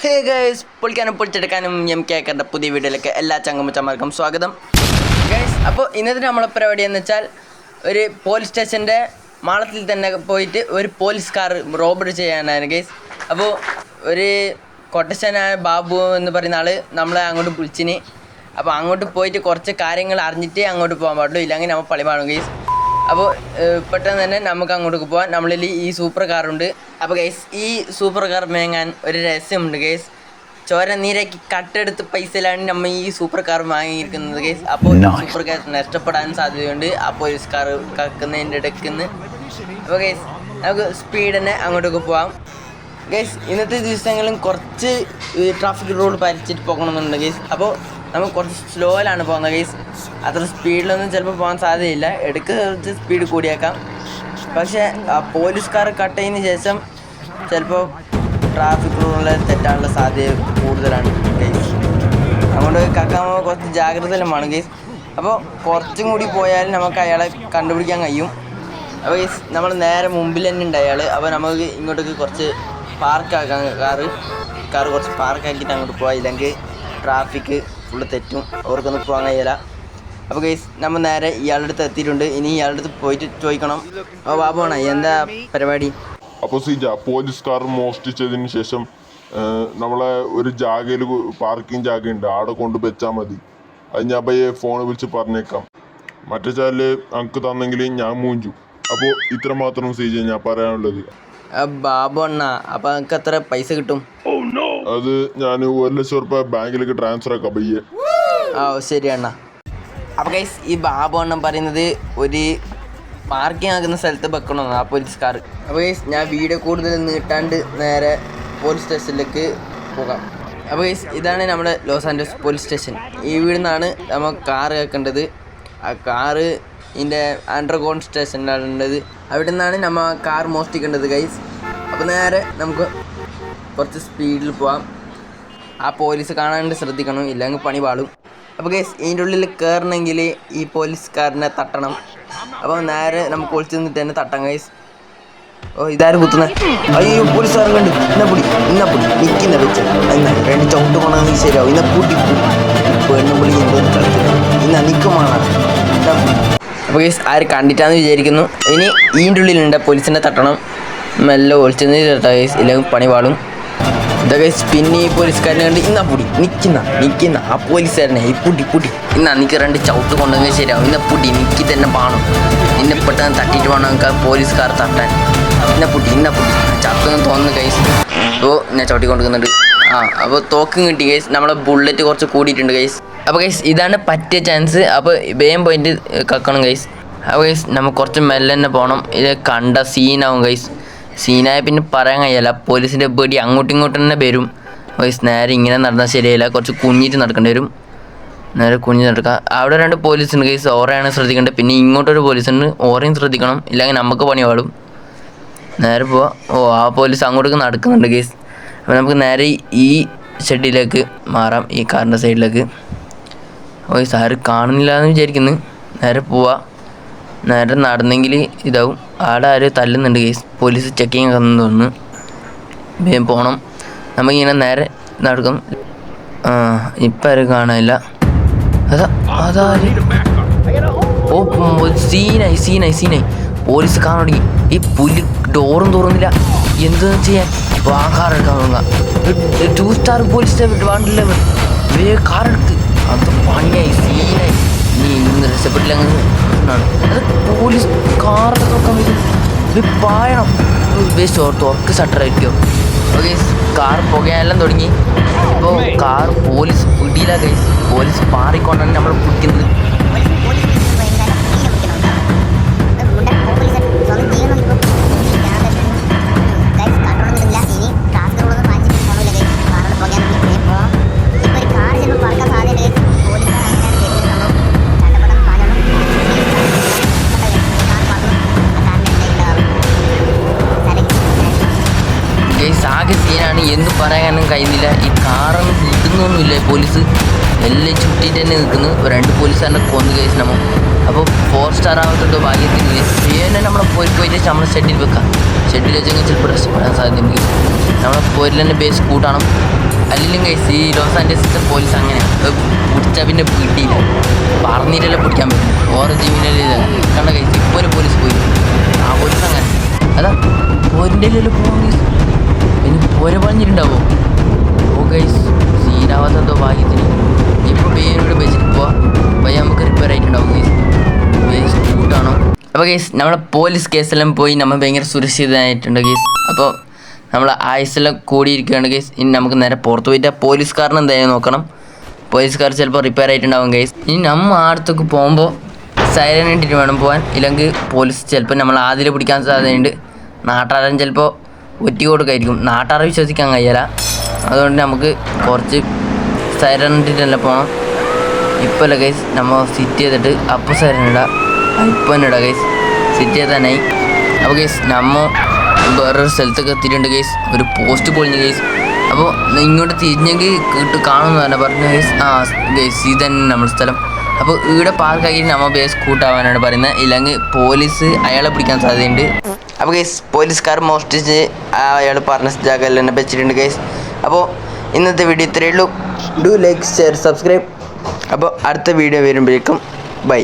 Hey guys, പൊളിക്കാനും പൊളിച്ചെടുക്കാനും M കേക്കറിൻ്റെ പുതിയ വീഡിയോയിലേക്ക് എല്ലാ ചങ്ങമ്മച്ചന്മാർക്കും സ്വാഗതം. ഗൈസ്, അപ്പോൾ ഇന്നത്തെ നമ്മളെ പരിപാടി എന്ന് വെച്ചാൽ ഒരു പോലീസ് സ്റ്റേഷൻ്റെ മാളത്തിൽ തന്നെ പോയിട്ട് ഒരു പോലീസ് കാർ റോബറി ചെയ്യാനാണ് ഗൈസ്. അപ്പോൾ ഒരു കൊട്ടശ്ശനായ ബാബു എന്ന് പറയുന്ന ആൾ നമ്മളെ അങ്ങോട്ട് വിളിച്ചിന്. അപ്പോൾ അങ്ങോട്ട് പോയിട്ട് കുറച്ച് കാര്യങ്ങൾ അറിഞ്ഞിട്ട് അങ്ങോട്ട് പോകാൻ പാടുള്ളൂ, ഇല്ലെങ്കിൽ നമ്മൾ പളി പാടും ഗൈസ്. അപ്പോൾ പെട്ടെന്ന് തന്നെ നമുക്ക് അങ്ങോട്ടേക്ക് പോകാം. നമ്മളിൽ ഈ സൂപ്പർ കാറുണ്ട്. അപ്പോൾ ഗൈസ്, ഈ സൂപ്പർ കാർ മേങ്ങാൻ ഒരു രഹസ്യമുണ്ട് ഗൈസ്. ചോര നീരാക്കി കട്ടെടുത്ത് പൈസയിലാണ് നമ്മൾ ഈ സൂപ്പർ കാർ വാങ്ങിയിരിക്കുന്നത് ഗൈസ്. അപ്പോൾ സൂപ്പർ കാർ നഷ്ടപ്പെടാൻ സാധ്യതയുണ്ട് ആ പോലീസ് കാർ കക്കുന്നതിൻ്റെ ഇടയ്ക്കുന്ന്. അപ്പോൾ ഗൈസ്, നമുക്ക് സ്പീഡ് തന്നെ അങ്ങോട്ടേക്ക് പോകാം ഗൈസ്. ഇന്നത്തെ ദിവസങ്ങളിൽ കുറച്ച് ട്രാഫിക് റോഡ് പരിച്ചിട്ട് പോകണമെന്നുണ്ട് ഗൈസ്. അപ്പോൾ നമുക്ക് കുറച്ച് സ്ലോയിലാണ് പോകുന്നത് ഗൈസ്. അത്ര സ്പീഡിലൊന്നും ചിലപ്പോൾ പോകാൻ സാധ്യതയില്ല, കുറച്ച് സ്പീഡ് കൂടിയേക്കാം. പക്ഷേ പോലീസ് കാർ കട്ടതിന് ശേഷം ചിലപ്പോൾ ട്രാഫിക് റൂളിൽ തെറ്റാനുള്ള സാധ്യത കൂടുതലാണ് ഗൈസ്. അതുകൊണ്ട് കക്കാൻ കുറച്ച് ജാഗ്രതയിലും വേണം ഗൈസ്. അപ്പോൾ കുറച്ചും കൂടി പോയാൽ നമുക്ക് അയാളെ കണ്ടുപിടിക്കാൻ കഴിയും. അപ്പോൾ ഗൈസ്, നമ്മൾ നേരെ മുമ്പിൽ തന്നെ ഉണ്ട് അയാൾ. അപ്പോൾ നമുക്ക് ഇങ്ങോട്ടേക്ക് കുറച്ച് പാർക്കാക്കാം. കാറ് കുറച്ച് പാർക്കാക്കിയിട്ട് അങ്ങോട്ട് പോകാം, ഇല്ലെങ്കിൽ ട്രാഫിക് ഫുള്ള് തെറ്റും, അവർക്കൊന്നും പോകാൻ കഴിയില്ല. അപ്പോൾ ഗൈസ്, നമ്മൾ നേരെ ഇയാളുടെ അടുത്ത് എത്തിയിട്ടുണ്ട്. ഇനി ഇയാളുടെ അടുത്ത് പോയിട്ട് ചോദിക്കണം. അപ്പോൾ ബാബുവാണ്, എന്താ പരിപാടി? അപ്പോൾ പോലീസ് കാർ മോഷ്ടിച്ചതിന് ശേഷം നമ്മളെ ഒരു ജാഗയിൽ പാർക്കിംഗ് ജാഗയുണ്ട്, അവിടെ കൊണ്ട് വെച്ചാൽ മതി. അത് ഞാൻ പയ്യെ ഫോൺ വിളിച്ച് പറഞ്ഞേക്കാം. മറ്റേ ചാനല് നമുക്ക് തന്നെങ്കിൽ ഞാൻ മൂഞ്ചു. അപ്പോൾ ഇത്ര മാത്രം ഞാൻ പറയാനുള്ളത്. ബാബു അണ്ണ, അപ്പോൾ നിങ്ങൾക്ക് എത്ര പൈസ കിട്ടും? അത് ഞാൻ 1,00,000 രൂപ ബാങ്കിലേക്ക് ട്രാൻസ്ഫർ ആക്കാം പയ്യെ. ശരി അണ്ണ. അപ്പോൾ ഗൈസ്, ഈ ബാബു അണ്ണൻ പറയുന്നത് ഒരു പാർക്കിംഗ് ആക്കുന്ന സ്ഥലത്ത് വെക്കണമെന്ന് ആ പോലീസ് കാർ. അപ്പോൾ ഗൈസ്, ഞാൻ വീഡിയോ കൂടുതൽ നീട്ടാണ്ട് നേരെ പോലീസ് സ്റ്റേഷനിലേക്ക് പോകാം. അപ്പോൾ ഗൈസ്, ഇതാണ് നമ്മുടെ ലോസ് ആൻജലസ് പോലീസ് സ്റ്റേഷൻ. ഈ വീടിൽ നിന്നാണ് നമ്മൾ കാറ് കേൾക്കേണ്ടത്. ആ കാറ് ഇതിൻ്റെ അണ്ടർഗ്രൗണ്ട് സ്റ്റേഷനിലാണ് ഉള്ളത്. അവിടെ നിന്നാണ് നമ്മൾ കാർ മോഷ്ടിക്കേണ്ടത് ഗൈസ്. അപ്പോൾ നേരെ നമുക്ക് കുറച്ച് സ്പീഡിൽ പോവാം. ആ പോലീസ് കാണാണ്ട് ശ്രദ്ധിക്കണം, ഇല്ലെങ്കിൽ പണി പാടും. അപ്പോൾ ഗൈസ്, ഇതിൻ്റെ ഉള്ളിൽ കയറണമെങ്കിൽ ഈ പോലീസുകാരനെ തട്ടണം. അപ്പോൾ നേരെ നമുക്ക് ഒളിച്ച് നിന്നിട്ട് തന്നെ തട്ടാം ഗൈസ്. ഇതാരും കുത്തുന്നത്? അയ്യോ, പോലീസുകാരൻ കണ്ട്. ഇന്ന പൊടി നിൽക്കുന്ന വെച്ച് രണ്ട് ചവിട്ട് കൊണ്ടാൽ ശരിയാവും. പെണ്ണുപുളി എന്തോന്ന് കളിക്കുന്നത് ഇന്ന നിൽക്കുമാണ്. അപ്പോൾ ഗൈസ്, ആര് കണ്ടിട്ടാന്ന് വിചാരിക്കുന്നു. ഇനി ഇതിൻ്റെ ഉള്ളിലുണ്ട് പോലീസിനെ തട്ടണം. മെല്ലെ ഒളിച്ച് തട്ടാം ഗൈസ്, ഇല്ലെങ്കിൽ പണി പാടും. ഇതാ ഗൈസ്, പിന്നെ ഈ പോലീസുകാരനെ കണ്ട് ഇന്ന പൊടി നിൽക്കുന്ന ആ പോലീസുകാരനെ ഈ പൊടി നിനക്ക് രണ്ട് ചവിട്ട് കൊണ്ടുവന്ന് ശരിയാവും. പൊടി നിൽക്കി തന്നെ പാണം. നിന്നെ പെട്ടെന്ന് തട്ടിയിട്ട് വേണം നമുക്ക് പോലീസുകാർ തട്ടാൻ. ഇന്ന പൊടി ചത്തൊന്നും തോന്നുന്നു ഗൈസ്. അപ്പോൾ ഞാൻ ചവിട്ടി കൊണ്ടുവന്നുണ്ട്. അപ്പോൾ തോക്കും കിട്ടി ഗൈസ്. നമ്മളെ ബുള്ളറ്റ് കുറച്ച് കൂടിയിട്ടുണ്ട് ഗൈസ്. അപ്പോൾ ഗൈസ്, ഇതാണ് പറ്റിയ ചാൻസ്. അപ്പോൾ വേഗം പോയിട്ട് കക്കണം ഗൈസ്. അപ്പോൾ ഗൈസ്, നമുക്ക് കുറച്ച് മെല്ലെ തന്നെ പോകണം. ഇത് കണ്ട സീനാവും ഗൈസ്. സീനായ പിന്നെ പറയാൻ കഴിയില്ല, പോലീസിൻ്റെ പേടി അങ്ങോട്ടും ഇങ്ങോട്ടും തന്നെ വരും ഗൈസ്. നേരെ ഇങ്ങനെ നടന്നാൽ ശരിയായില്ല, കുറച്ച് കുഞ്ഞിട്ട് നടക്കേണ്ടി വരും. നേരെ കുഞ്ഞിട്ട് നടക്കുക. അവിടെ രണ്ട് പോലീസുണ്ട് ഗൈസ്, ഓറയാണ് ശ്രദ്ധിക്കേണ്ടത്. പിന്നെ ഇങ്ങോട്ടൊരു പോലീസുണ്ട്, ഓറയും ശ്രദ്ധിക്കണം, ഇല്ലെങ്കിൽ നമുക്ക് പണി പാടും. നേരെ പോവാം. ആ പോലീസ് അങ്ങോട്ടേക്ക് നടക്കുന്നുണ്ട് ഗൈസ്. അപ്പോൾ നമുക്ക് നേരെ ഈ ഷെഡിലേക്ക് മാറാം, ഈ കാറിൻ്റെ സൈഡിലേക്ക്. ഗൈസ്, ആരും കാണുന്നില്ല എന്ന് വിചാരിക്കുന്നു. നേരെ പോവാം. നേരെ നടന്നെങ്കിൽ ഇതാവും. ആടെ ആരും തല്ലുന്നുണ്ട് ഗൈസ്, പോലീസ് ചെക്കിങ് ഒക്കെ തോന്നുന്നു. വേഗം പോകണം. നമുക്കിങ്ങനെ നേരെ നടക്കും. ഇപ്പം ആരും കാണാനില്ല. സീനായി പോലീസ് കാണാൻ തുടങ്ങി. ഈ പുലി ഡോറും തുറന്നില്ല, എന്തെന്ന് ചെയ്യാൻ? ആ കാർ എടുക്കാൻ നോക്കാം. 2 സ്റ്റാർ പോലീസിനെ വേണ്ടില്ല, വേഗം കാറെടുത്ത്. അത് പണിയായി, സീനായി. നീ ഇന്ന് രക്ഷപ്പെട്ടില്ല എന്നാണ്. അത് പോലീസ് കാറൊക്കെ നോക്കാൻ പറ്റും, പായണം. ബേസ് തുറക്ക് ഷട്ടറായിരിക്കും. ഓക്കെ, കാർ പുകയെല്ലാം തുടങ്ങി. ഇപ്പോൾ കാർ പോലീസ് പിടിയില്ല ഗൈസ്. പോലീസ് പാറിക്കൊണ്ടാണ് നമ്മൾ പിടിക്കുന്നത്. ആകെ സീനാണ്, എന്ത് പറയാനും കഴിയുന്നില്ല. ഈ കാറൊന്നും കിട്ടുന്നൊന്നുമില്ല പോലീസ്. എല്ലാം ചുറ്റിയിട്ട് തന്നെ നിൽക്കുന്നു. 2 പോലീസുകാരനെ കൊന്നു കേസ് നമ്മൾ. അപ്പോൾ 4 സ്റ്റാർ ആവാത്തതോ ഭാഗ്യത്തിന് കേസ് പിന്നെ നമ്മളെ പോയിട്ട് നമ്മളെ ഷെഡിൽ വെക്കാം. ഷെഡിൽ വെച്ചെങ്കിൽ ചിലപ്പോൾ രക്ഷപ്പെടാൻ സാധ്യതയുണ്ട്. നമ്മളെ പോരിൽ തന്നെ ബേസ് കൂട്ടണം. അല്ലെങ്കിൽ കേസ് ഈ ലോസ് ആൻഡേഴ്സിലത്തെ പോലീസ് അങ്ങനെയാണ്, പിടിച്ചാൽ പിന്നെ പിടിയില്ല, പറഞ്ഞിട്ടല്ലേ പിടിക്കാൻ പറ്റും. ഓരോ ജീവനല്ലേ കണ്ട കേസ്. ഇപ്പോൾ ഒരു പോലീസ് പോയി, ആ പോലീസ് അങ്ങനെ അതാ പോരിൻ്റെ പോകാൻ കേസ്. ഇനി പോരെ പറഞ്ഞിട്ടുണ്ടാവോ? ഓ ഗൈസ് സീനാവാത്തതോ ഭാഗ്യത്തിന്. ഇപ്പോൾ പേരോട് വെച്ചിട്ട് പോവാം. പയ്യ നമുക്ക് റിപ്പയർ ആയിട്ടുണ്ടാവും ഗൈസ്. ബേസ് കൂട്ടാണോ? അപ്പോൾ ഗൈസ് നമ്മളെ പോലീസ് കേസെല്ലാം പോയി നമ്മൾ ഭയങ്കര സുരക്ഷിതമായിട്ടുണ്ട് ഗൈസ്. അപ്പോൾ നമ്മൾ ആയുസെല്ലാം കൂടിയിരിക്കുകയാണ് ഗൈസ്. ഇനി നമുക്ക് നേരെ പുറത്ത് പോയിട്ട് പോലീസുകാരനെ എന്തായാലും നോക്കണം. പോലീസുകാർ ചിലപ്പോൾ റിപ്പയർ ആയിട്ടുണ്ടാവും ഗൈസ്. ഇനി നമ്മൾ അടുത്തൊക്കെ പോകുമ്പോൾ സൈലൻ ഇട്ടിട്ട് വേണം പോകാൻ. ഇല്ലെങ്കിൽ പോലീസ് ചിലപ്പോൾ നമ്മൾ ആദ്യം പിടിക്കാൻ സാധ്യതയുണ്ട്. നാട്ടുകാരൻ ചിലപ്പോൾ ഒറ്റ കൊടുക്കായിരിക്കും. നാട്ടുകാരെ വിശ്വസിക്കാൻ കഴിയില്ല. അതുകൊണ്ട് നമുക്ക് കുറച്ച് സൈലൻ ഇട്ടിട്ടല്ലേ പോകണം. ഇപ്പോൾ അല്ല ഗൈസ് നമ്മൾ സിറ്റ് ചെയ്തിട്ട് അപ്പോൾ സൈലൻ ഇടാം. ഇപ്പോൾ തന്നെ ഇടാം ഗൈസ്. സിറ്റ് ചെയ്താനായി. അപ്പോൾ ഗൈസ് നമ്മൾ വേറൊരു സ്ഥലത്തൊക്കെ എത്തിയിട്ടുണ്ട് ഗൈസ്. ഒരു പോസ്റ്റ് പൊളിഞ്ഞു ഗൈസ്. അപ്പോൾ ഇങ്ങോട്ട് തിരിഞ്ഞെങ്കിൽ കാണുമെന്ന് തന്നെ പറഞ്ഞു ഗൈസ്. ഗൈസ് ഇത് തന്നെ നമ്മുടെ സ്ഥലം. അപ്പോൾ ഇവിടെ പാർക്കാക്കി നമ്മൾ ബേസ് കൂട്ടാവാനാണ് പറയുന്നത്. ഇല്ലെങ്കിൽ പോലീസ് അയാളെ പിടിക്കാൻ സാധ്യതയുണ്ട്. അപ്പോൾ ഗൈസ് പോലീസുകാർ മോഷ്ടിച്ച് അയാൾ പറഞ്ഞ ജാഗയിൽ തന്നെ വെച്ചിട്ടുണ്ട് ഗൈസ്. അപ്പോൾ ഇന്നത്തെ വീഡിയോ ഇത്രയേ ഉള്ളൂ. Do like share subscribe. അപ്പോൾ അടുത്ത വീഡിയോ വരുമ്പോഴേക്കും ബൈ.